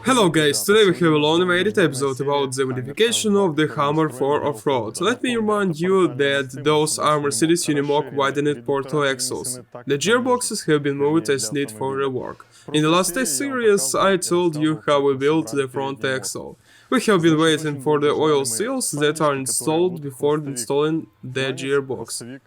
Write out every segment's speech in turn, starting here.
Hello guys, today we have a long-awaited episode about the modification of the Hammer for off-road. Let me remind you that those are Mercedes Unimog widened portal axles. The gearboxes have been moved as need for rework. In the last test series I told you how we built the front axle. We have been waiting for the oil seals that are installed before installing the gearbox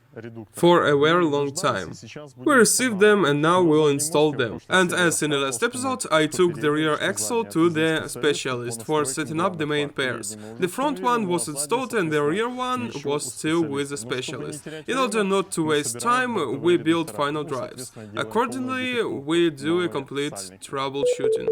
for a very long time. We received them and now we'll install them. And as in the last episode, I took the rear axle to the specialist for setting up the main pairs. The front one was installed and the rear one was still with the specialist. In order not to waste time, we built final drives. Accordingly, we do a complete troubleshooting.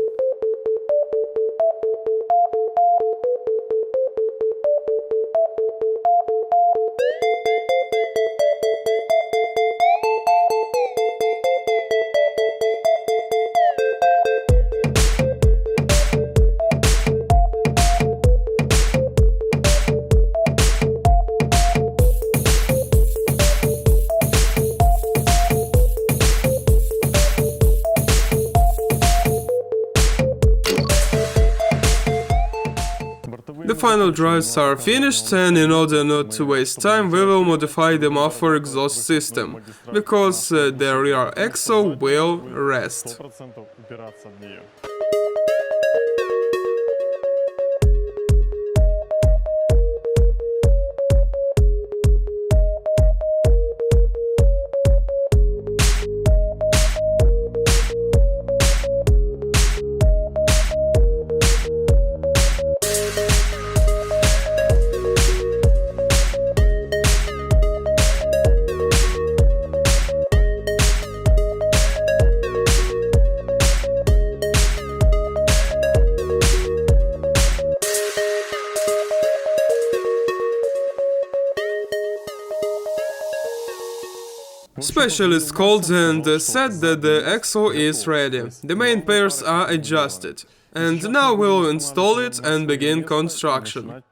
The final drives are finished, and in order not to waste time, we will modify the muffler exhaust system, because the rear axle will rest. Specialist called and said that the axle is ready. The main pairs are adjusted. And now we'll install it and begin construction.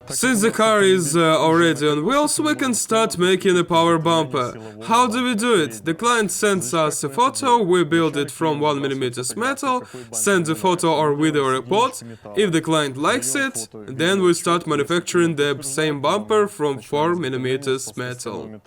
Since the car is already on wheels, we can start making a power bumper. How do we do it? The client sends us a photo, we build it from 1mm metal, send the photo or video report. If the client likes it, then we start manufacturing the same bumper from 4mm metal.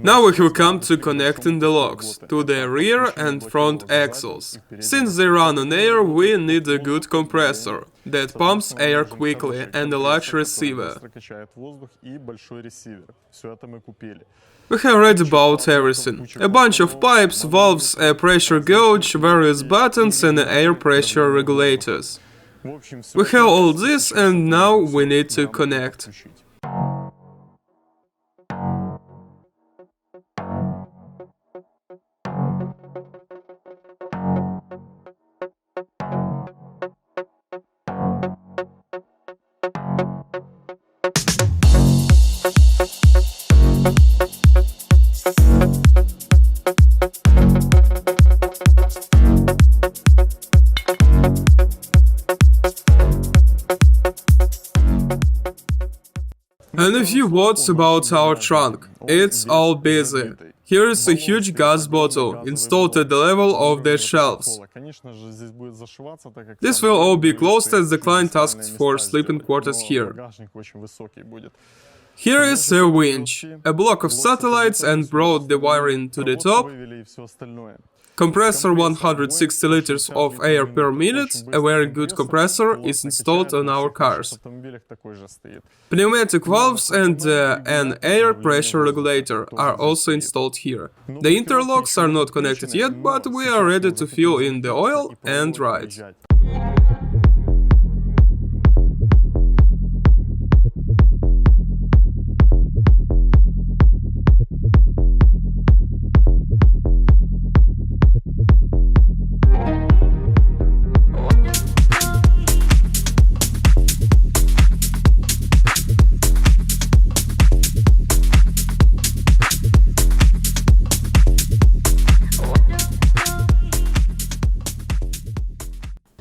Now we have come to connecting the locks to the rear and front axles. Since they run on air, we need a good compressor that pumps air quickly and a large receiver. We have read about everything. A bunch of pipes, valves, a pressure gauge, various buttons and air pressure regulators. We have all this, and now we need to connect. And a few words about our trunk. It's all busy. Here is a huge gas bottle, installed at the level of the shelves. This will all be closed as the client asks for sleeping quarters here. Here is a winch, a block of satellites and brought the wiring to the top. Compressor 160 liters of air per minute, a very good compressor, is installed on our cars. Pneumatic valves and an air pressure regulator are also installed here. The interlocks are not connected yet, but we are ready to fill in the oil and ride.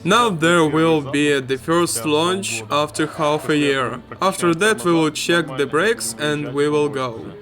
Now there will be the first launch after half a year. After that we will check the brakes and we will go.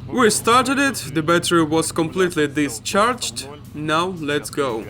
We started it, the battery was completely discharged, now let's go.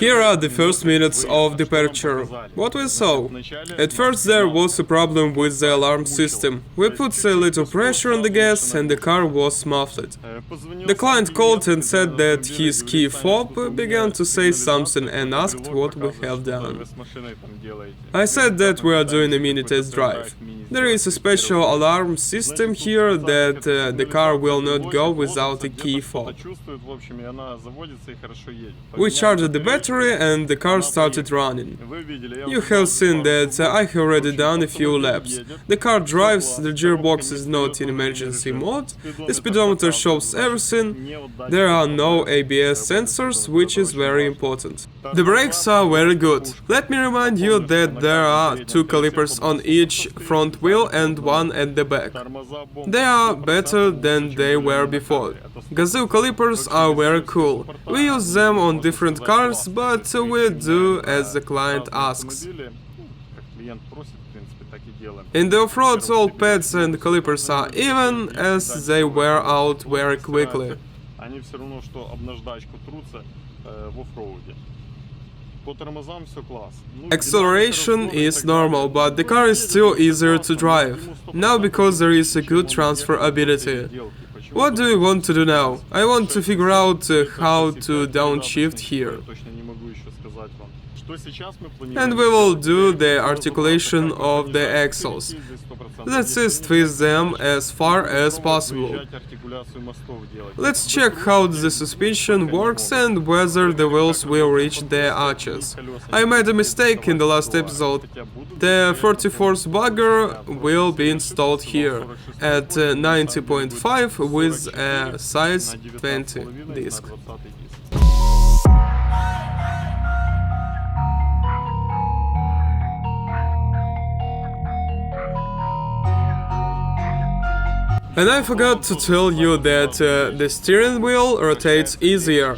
Here are the first minutes of departure. What we saw. At first there was a problem with the alarm system. We put a little pressure on the gas and the car was muffled. The client called and said that his key fob began to say something and asked what we have done. I said that we are doing a mini test drive. There is a special alarm system here that the car will not go without a key fob. We charged the battery and the car started running. You have seen that I have already done a few laps. The car drives, the gearbox is not in emergency mode, the speedometer shows everything, there are no ABS sensors, which is very important. The brakes are very good. Let me remind you that there are 2 calipers on each front wheel and 1 at the back. They are better than they were before. Gazoo calipers are very cool. We use them on different cars, but we do as the client asks. In the off-road, all pads and calipers are even, as they wear out very quickly. Acceleration is normal, but the car is still easier to drive. Now because there is a good transferability. What do we want to do now? I want to figure out how to downshift here. And we will do the articulation of the axles. That is, twist them as far as possible. Let's check how the suspension works and whether the wheels will reach the arches. I made a mistake in the last episode. The 34th bugger will be installed here at 90.5 with a size 20 disc. And I forgot to tell you that the steering wheel rotates easier.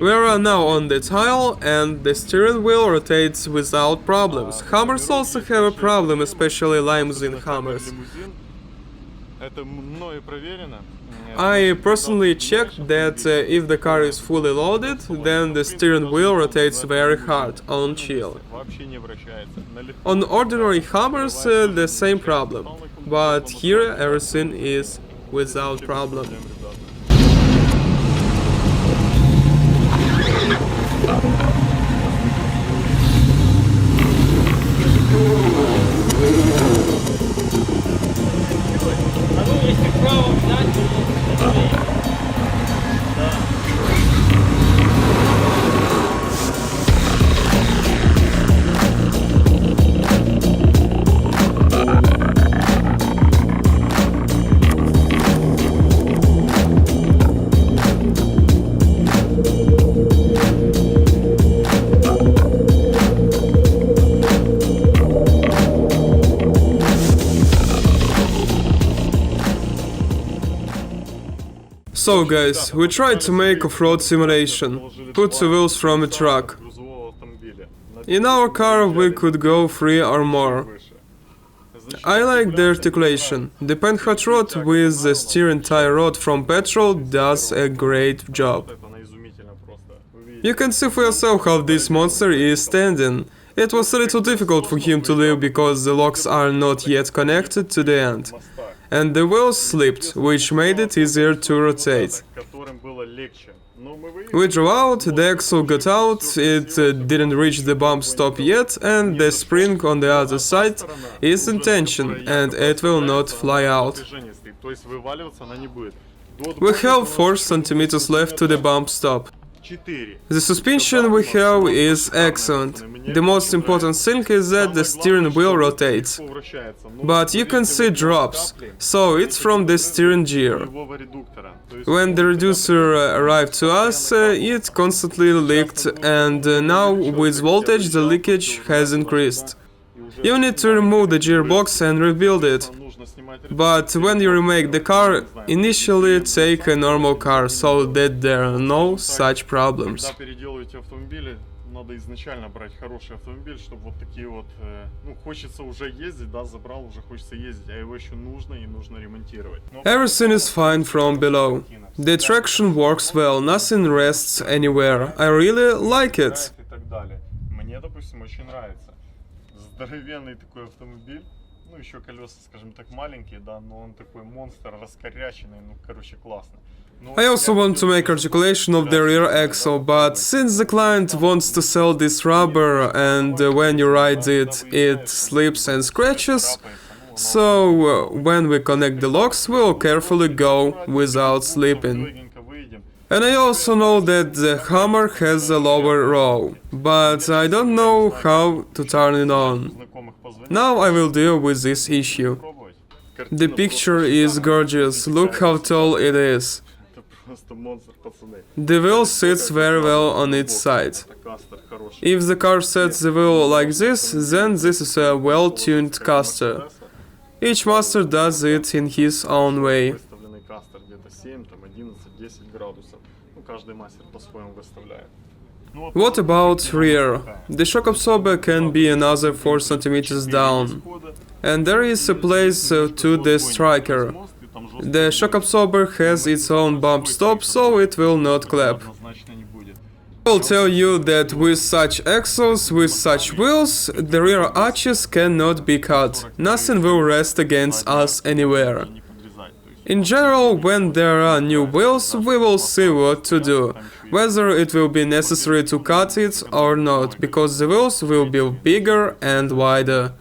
We are now on the tile and the steering wheel rotates without problems. Hummers also have a problem, especially limousine Hummers. I personally checked that if the car is fully loaded, then the steering wheel rotates very hard on chill. On ordinary Hummers, the same problem, but here everything is without problem. So guys, we tried to make off-road simulation, put the wheels from a truck. In our car we could go 3 or more. I like the articulation. The penhot rod with the steering tie rod from petrol does a great job. You can see for yourself how this monster is standing. It was a little difficult for him to leave because the locks are not yet connected to the end. And the wheels slipped, which made it easier to rotate. We drove out, the axle got out, it didn't reach the bump stop yet, and the spring on the other side is in tension, and it will not fly out. We have 4 centimeters left to the bump stop. The suspension we have is excellent. The most important thing is that the steering wheel rotates. But you can see drops, so it's from the steering gear. When the reducer arrived to us, it constantly leaked, and now with voltage the leakage has increased. You need to remove the gearbox and rebuild it. But when you remake the car, initially take a normal car, so that there are no such problems. Надо изначально брать хороший автомобиль, чтобы вот такие вот, ну, хочется уже ездить, да, забрал, уже хочется ездить, а его еще нужно и нужно ремонтировать. Everything is fine from below. The traction works well, nothing rests anywhere. I really like it. Мне, допустим, очень нравится. Здоровенный такой автомобиль. Ну, еще колеса, скажем так, маленькие, да, но он такой монстр, раскоряченный, ну, короче, классно. I also want to make articulation of the rear axle, but since the client wants to sell this rubber and when you ride it, it slips and scratches, so when we connect the locks, we'll carefully go without slipping. And I also know that the Hummer has a lower row, but I don't know how to turn it on. Now I will deal with this issue. The picture is gorgeous, look how tall it is. The wheel sits very well on its side. If the car sets the wheel like this, then this is a well-tuned caster. Each master does it in his own way. What about rear? The shock absorber can be another 4 centimeters down. And there is a place to the striker. The shock absorber has its own bump stop, so it will not clap. I will tell you that with such axles, with such wheels, the rear arches cannot be cut. Nothing will rest against us anywhere. In general, when there are new wheels, we will see what to do, whether it will be necessary to cut it or not, because the wheels will be bigger and wider.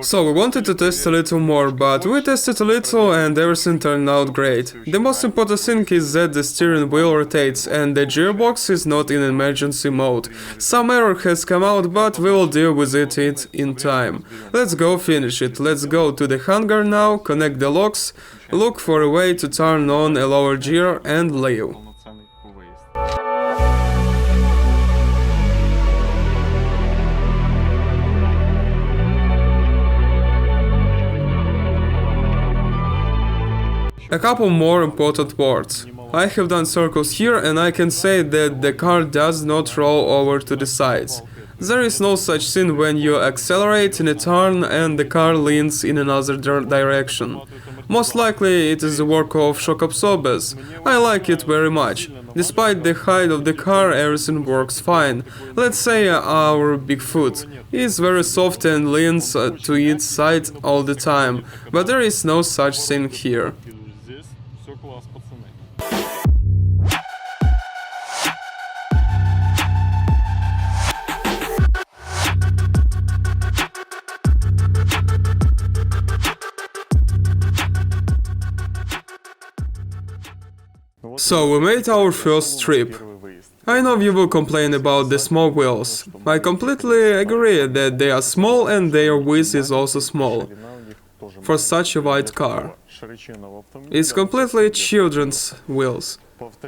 So we wanted to test a little more, but we tested a little and everything turned out great. The most important thing is that the steering wheel rotates and the gearbox is not in emergency mode. Some error has come out, but we will deal with it in time. Let's go finish it. Let's go to the hangar now, connect the locks, look for a way to turn on a lower gear and leave. A couple more important words. I have done circles here and I can say that the car does not roll over to the sides. There is no such thing when you accelerate in a turn and the car leans in another direction. Most likely it is the work of shock absorbers. I like it very much. Despite the height of the car, everything works fine. Let's say our Bigfoot is very soft and leans to its side all the time, but there is no such thing here. So we made our first trip. I know you will complain about the small wheels. I completely agree that they are small and their width is also small for such a wide car. It's completely children's wheels.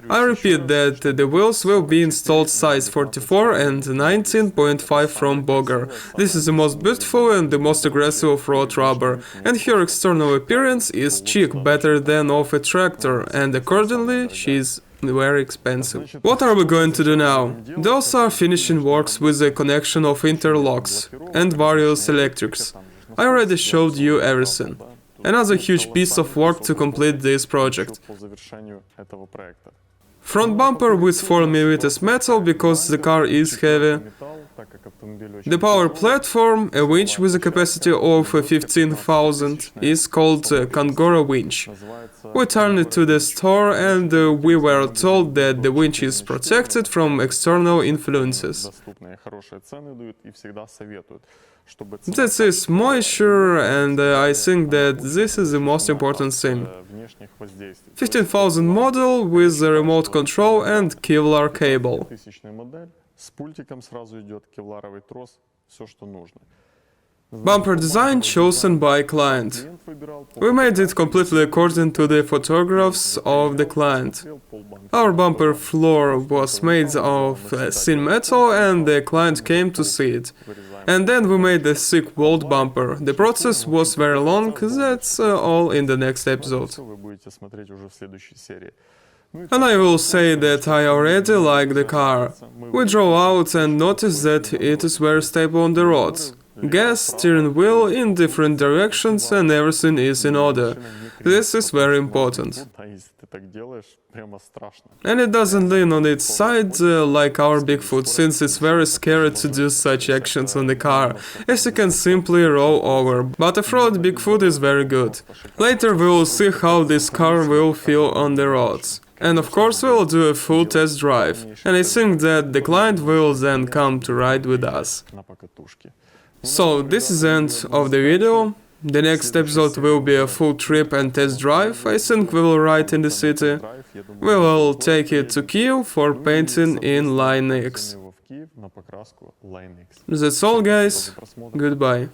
I repeat that the wheels will be installed size 44 and 19.5 from Boger. This is the most beautiful and the most aggressive off-road rubber, and her external appearance is chic, better than of a tractor, and accordingly she is very expensive. What are we going to do now? Those are finishing works with the connection of interlocks and various electrics. I already showed you everything. Another huge piece of work to complete this project. Front bumper with 4mm metal because the car is heavy. The power platform, a winch with a capacity of 15,000, is called Kangora winch. We turned it to the store and we were told that the winch is protected from external influences. This is moisture, and I think that this is the most important thing. 15,000 model with the remote control and Kevlar cable. Bumper design chosen by client. We made it completely according to the photographs of the client. Our bumper floor was made of thin metal and the client came to see it. And then we made a thick walled bumper. The process was very long, that's all in the next episode. And I will say that I already like the car. We drove out and noticed that it is very stable on the roads. Gas, steering wheel in different directions and everything is in order. This is very important. And it doesn't lean on its side like our Bigfoot, since it's very scary to do such actions on the car, as you can simply roll over. But off-road Bigfoot is very good. Later we will see how this car will feel on the roads. And of course we will do a full test drive. And I think that the client will then come to ride with us. So this is the end of the video. The next episode will be a full trip and test drive. I think we will ride in the city. We will take it to Kyiv for painting in Line X. That's all, guys. Goodbye.